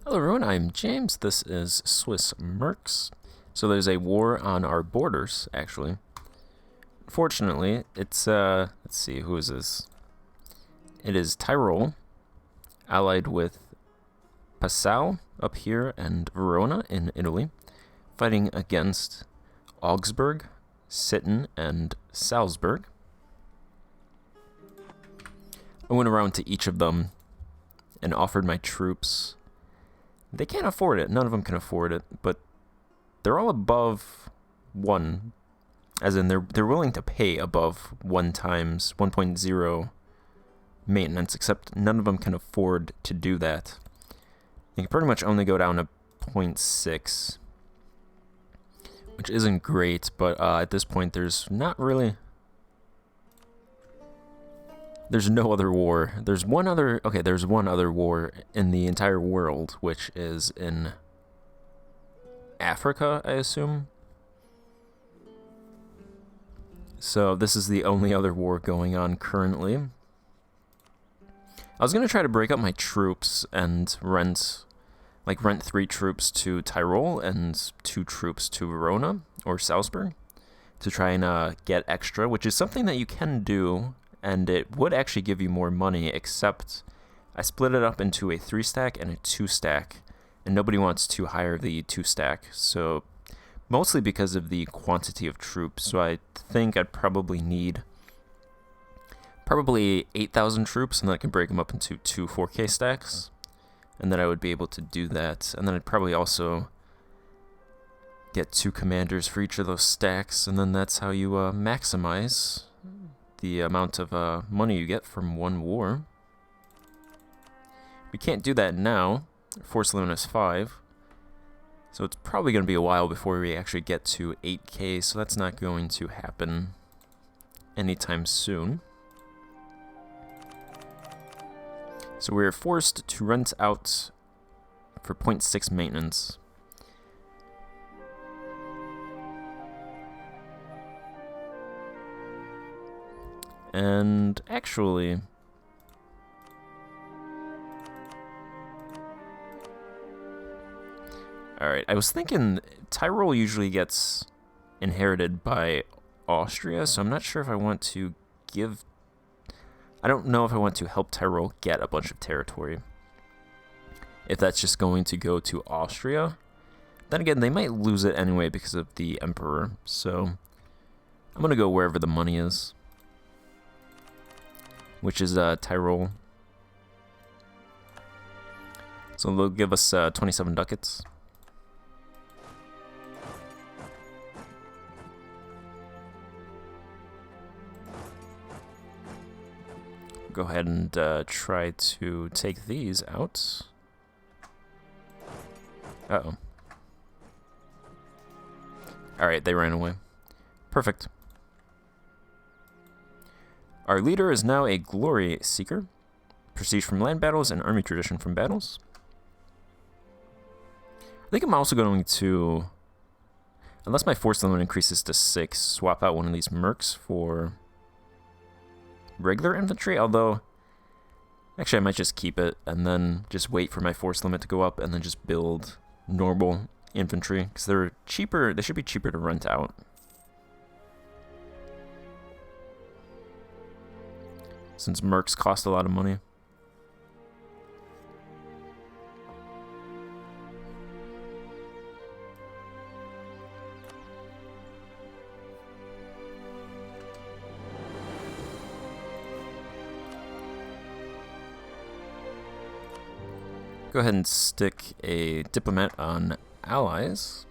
Hello everyone, I'm James. This is Swiss Mercs. So there's a war on our borders, actually. Fortunately, it's, let's see, who is this? It is Tyrol, allied with Passau up here and Verona in Italy, fighting against Augsburg, Sitten, and Salzburg. I went around to each of them and offered my troops. They can't afford it. None of them can afford it, but they're all above 1. As in, they're willing to pay above 1 times 1.0 maintenance, except none of them can afford to do that. You can pretty much only go down to 0.6, which isn't great, but at this point there's not really... There's no other war. There's one other war in the entire world, which is in Africa, I assume. So this is the only other war going on currently. I was going to try to break up my troops and rent 3 troops to Tyrol and 2 troops to Verona or Salzburg to try and get extra, which is something that you can do. And it would actually give you more money, except I split it up into a 3-stack and a 2-stack, and nobody wants to hire the 2-stack, so mostly because of the quantity of troops. So I think I'd probably need 8,000 troops, and then I can break them up into 2 4K stacks, and then I would be able to do that. And then I'd probably also get 2 commanders for each of those stacks, and then that's how you maximize the amount of money you get from one war. We can't do that now. Force limit is 5. So it's probably going to be a while before we actually get to 8K, so that's not going to happen anytime soon. So we're forced to rent out for 0.6 maintenance. And actually, alright, I was thinking Tyrol usually gets inherited by Austria, so I'm not sure if I want to give... I don't know if I want to help Tyrol get a bunch of territory. If that's just going to go to Austria. Then again, they might lose it anyway because of the Emperor, so I'm going to go wherever the money is, which is Tyrol. So they'll give us 27 ducats. Go ahead and try to take these out. Uh-oh. Alright, they ran away. Perfect. Our leader is now a glory seeker. Prestige from land battles and army tradition from battles. I think I'm also going to, unless my force limit increases to 6, swap out one of these Mercs for regular infantry, although actually I might just keep it and then just wait for my force limit to go up and then just build normal infantry, because they're cheaper. They should be cheaper to rent out. Since Mercs cost a lot of money. Go ahead and stick a diplomat on allies.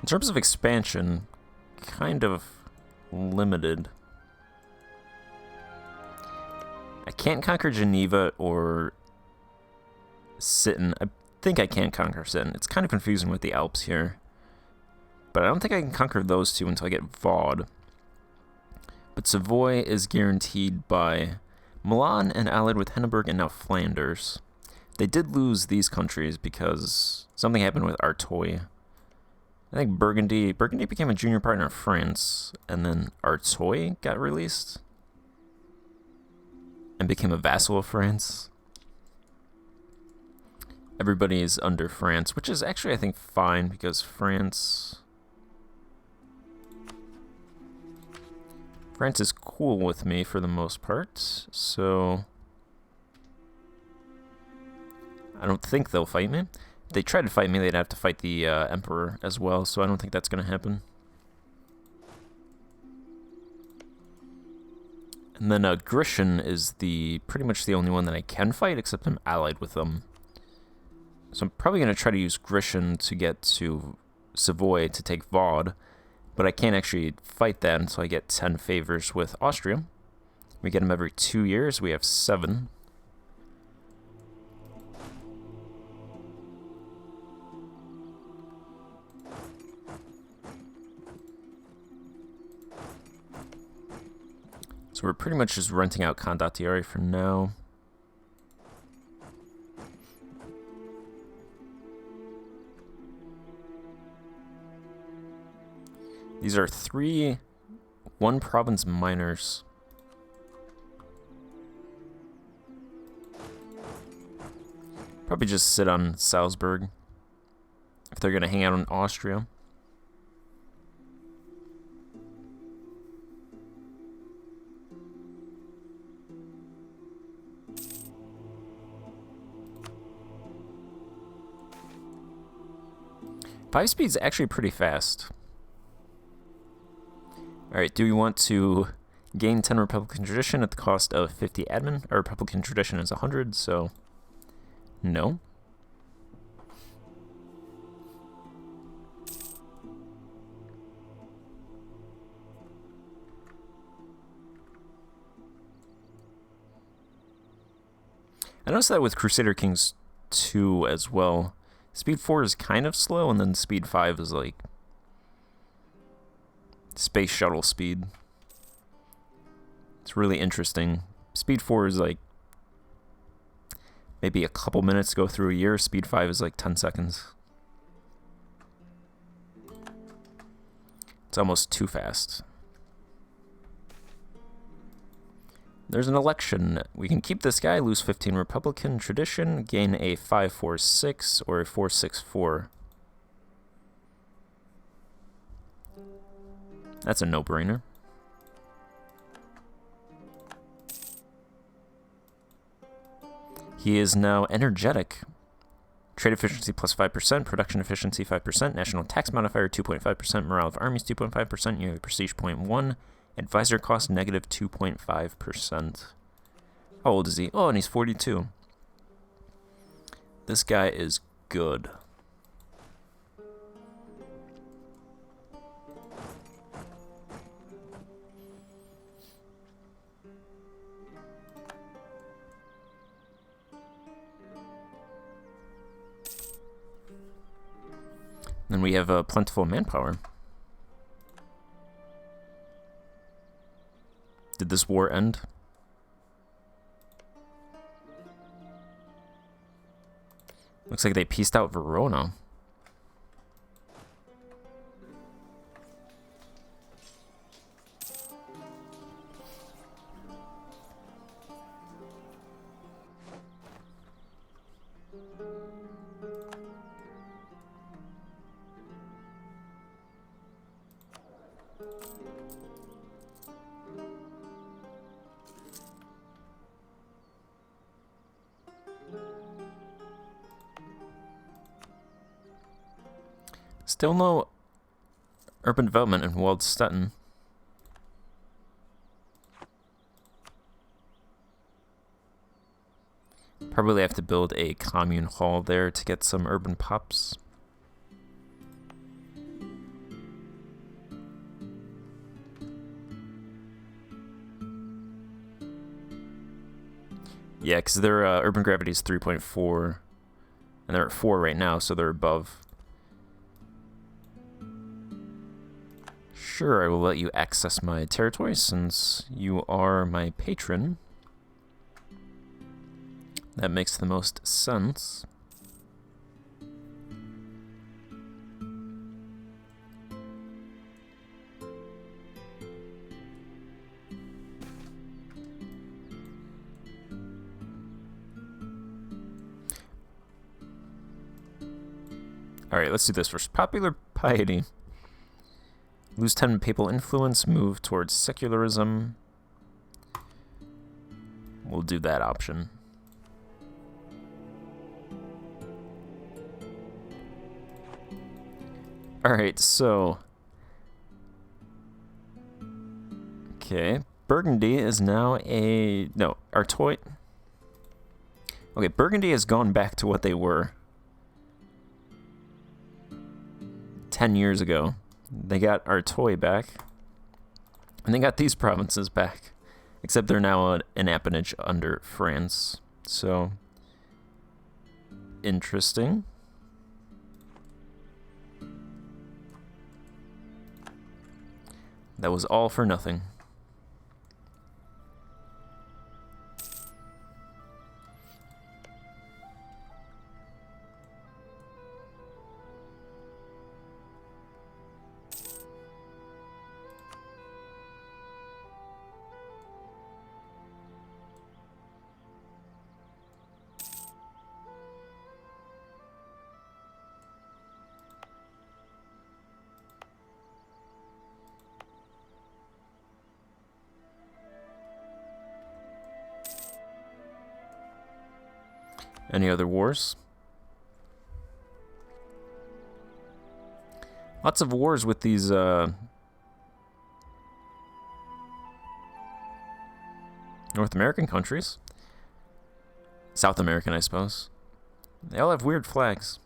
In terms of expansion, kind of limited. I can't conquer Geneva or Sitten. I think I can conquer Sitten. It's kind of confusing with the Alps here. But I don't think I can conquer those two until I get Vaud. But Savoy is guaranteed by Milan and allied with Henneberg and now Flanders. They did lose these countries because something happened with Artois. I think Burgundy became a junior partner of France, and then Artois got released and became a vassal of France. Everybody is under France, which is actually, I think, fine, because France is cool with me for the most part, so I don't think they'll fight me. If they tried to fight me, they'd have to fight the Emperor as well, so I don't think that's going to happen. And then Grischun is pretty much the only one that I can fight, except I'm allied with them. So I'm probably going to try to use Grischun to get to Savoy to take Vaud, but I can't actually fight that until I get 10 favors with Austria. We get them every 2 years. We have 7. So we're pretty much just renting out Condottieri for now. These are 3 one-province miners. Probably just sit on Salzburg if they're going to hang out in Austria. Five speed's actually pretty fast. Alright, do we want to gain 10 Republican tradition at the cost of 50 admin? Our Republican tradition is 100, so no. I noticed that with Crusader Kings 2 as well. Speed 4 is kind of slow, and then Speed 5 is like space shuttle speed. It's really interesting. Speed 4 is like maybe a couple minutes to go through a year. Speed 5 is like 10 seconds. It's almost too fast. There's an election. We can keep this guy, lose 15 Republican tradition, gain a 546 or a 464. That's a no-brainer. He is now energetic. Trade efficiency plus 5%, production efficiency 5%, national tax modifier 2.5%, morale of armies 2.5%, yearly prestige 0.1%, advisor cost negative 2.5%. How old is he? Oh, and he's 42. This guy is good. Then we have plentiful manpower. Did this war end? Looks like they pieced out Verona. Still no urban development in Waldstetten. Probably have to build a commune hall there to get some urban pops. Yeah, because their urban gravity is 3.4, and they're at 4 right now, so they're above. Sure, I will let you access my territory since you are my patron. That makes the most sense. Alright, let's do this first. Popular piety. Lose 10 papal influence, move towards secularism. We'll do that option. Alright, so... Okay, Burgundy is now a... No, Artois... Okay, Burgundy has gone back to what they were 10 years ago. They got Artois back, and they got these provinces back, except they're now an appanage under France. So, interesting. That was all for nothing. Any other wars? Lots of wars with these, North American countries. South American, I suppose. They all have weird flags.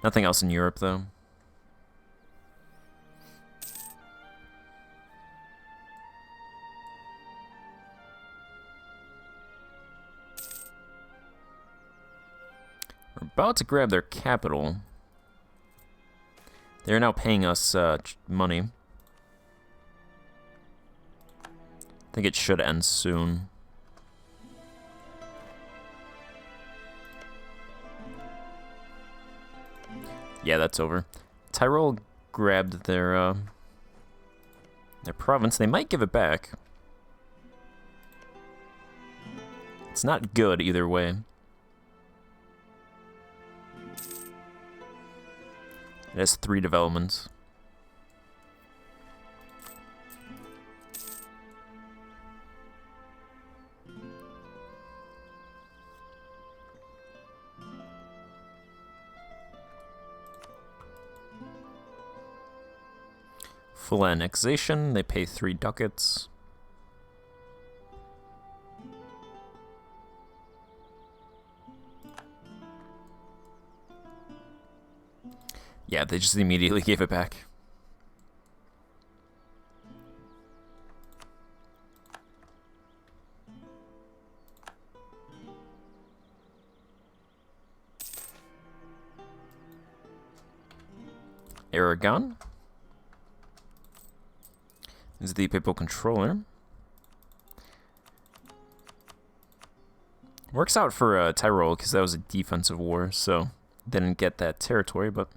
Nothing else in Europe, though. We're about to grab their capital. They're now paying us money. I think it should end soon. Yeah, that's over. Tyrol grabbed their province. They might give it back. It's not good either way. It has 3 developments. Full annexation, they pay 3 ducats. Yeah, they just immediately gave it back. Aragon is the papal controller. Works out for Tyrol because that was a defensive war, so they didn't get that territory, but...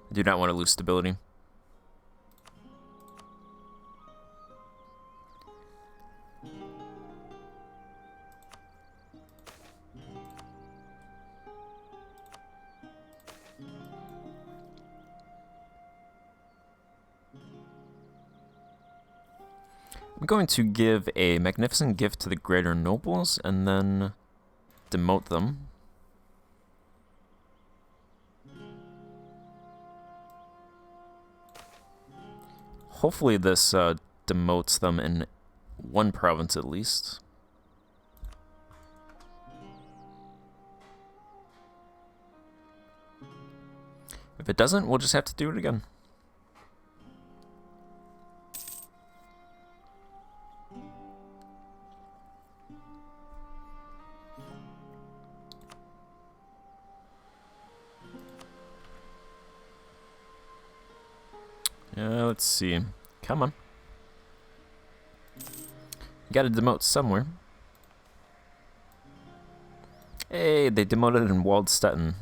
I do not want to lose stability. I'm going to give a magnificent gift to the greater nobles and then demote them. Hopefully this demotes them in 1 province at least. If it doesn't, we'll just have to do it again. Let's see. Come on. Gotta demote somewhere. Hey, they demoted in Waldstetten.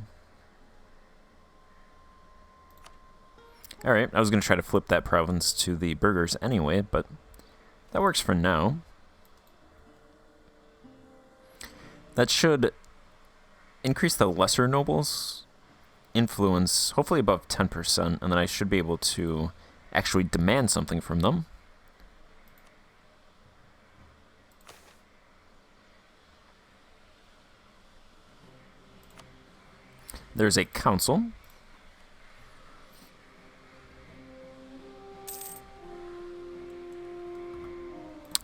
Alright, I was going to try to flip that province to the burghers anyway, but that works for now. That should increase the lesser nobles' influence, hopefully above 10%, and then I should be able to actually demand something from them. There's a council.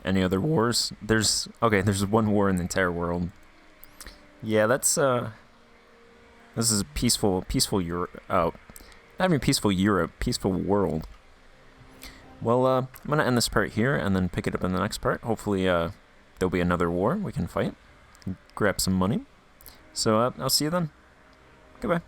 Any other wars? There's one war in the entire world. Yeah, that's this is a peaceful Europe. Oh, not even peaceful Europe, peaceful world. Well, I'm gonna end this part here and then pick it up in the next part. Hopefully, there'll be another war we can fight. Grab some money. So, I'll see you then. Goodbye.